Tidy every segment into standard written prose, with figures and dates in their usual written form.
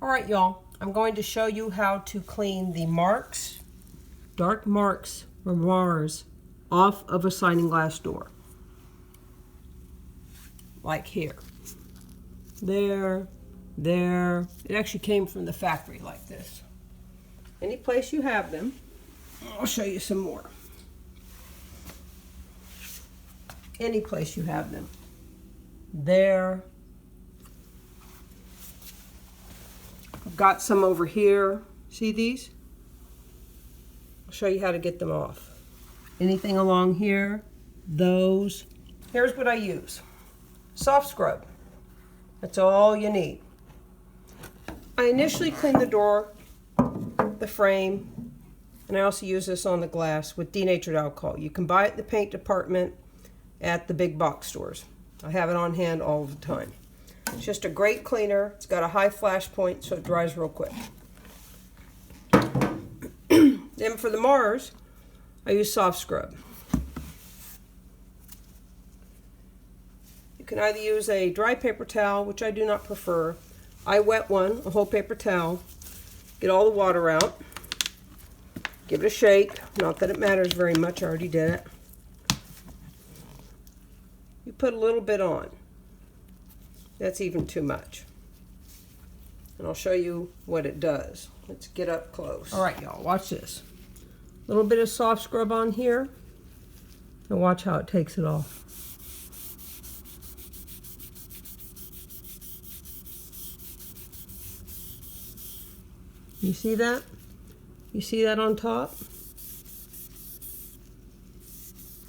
All right, y'all, I'm going to show you how to clean the marks, dark marks or bars off of a sliding glass door. Like here. There. It actually came from the factory like this. Any place you have them, I'll show you some more. Any place you have them. There. I've got some over here. See these? I'll show you how to get them off. Anything along here, those. Here's what I use. Soft scrub. That's all you need. I initially clean the door, the frame, and I also use this on the glass with denatured alcohol. You can buy it in the paint department at the big box stores. I have it on hand all the time. It's just a great cleaner. It's got a high flash point, so it dries real quick. Then for the Mars, I use soft scrub. You can either use a dry paper towel, which I do not prefer. I wet one, a whole paper towel, get all the water out, give it a shake. Not that it matters very much, I already did it. You put a little bit on. That's even too much. And I'll show you what it does. Let's get up close. All right, y'all, watch this. A little bit of soft scrub on here. And watch how it takes it off. You see that? You see that on top?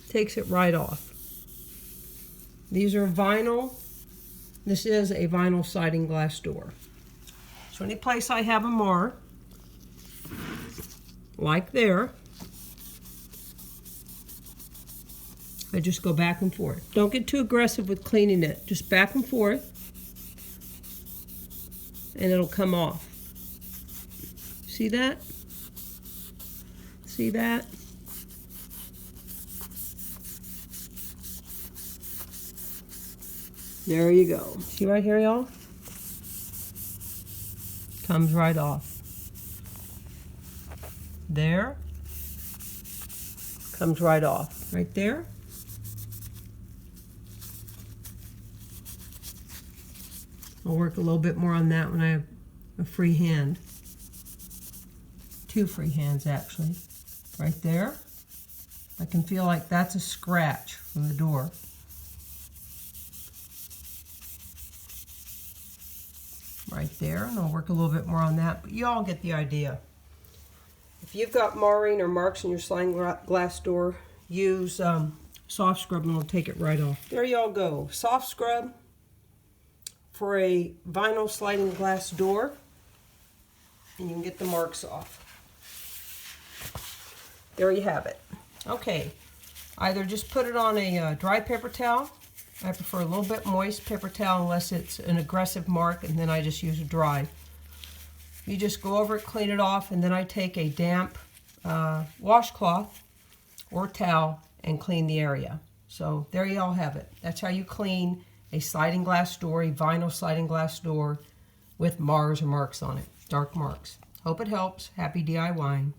Takes it right off. These are vinyl. This is a vinyl sliding glass door. So any place I have a mar, like there, I just go back and forth. Don't get too aggressive with cleaning it. Just back and forth, and it'll come off. See that? See that? There you go. See right here, y'all? Comes right off. There. Comes right off. Right there. I'll work a little bit more on that when I have a free hand. Two free hands, actually. Right there. I can feel like that's a scratch from the door. Right there, and I'll work a little bit more on that, but you all get the idea. If you've got marring or marks in your sliding glass door, use soft scrub and it'll take it right off. There you all go. Soft scrub for a vinyl sliding glass door, and you can get the marks off. There you have it. Okay, either just put it on a dry paper towel. I prefer a little bit moist paper towel unless it's an aggressive mark, and then I just use a dry. You just go over it, clean it off, and then I take a damp washcloth or towel and clean the area. So there you all have it. That's how you clean a sliding glass door, a vinyl sliding glass door with Mars or marks on it, dark marks. Hope it helps. Happy DIYing.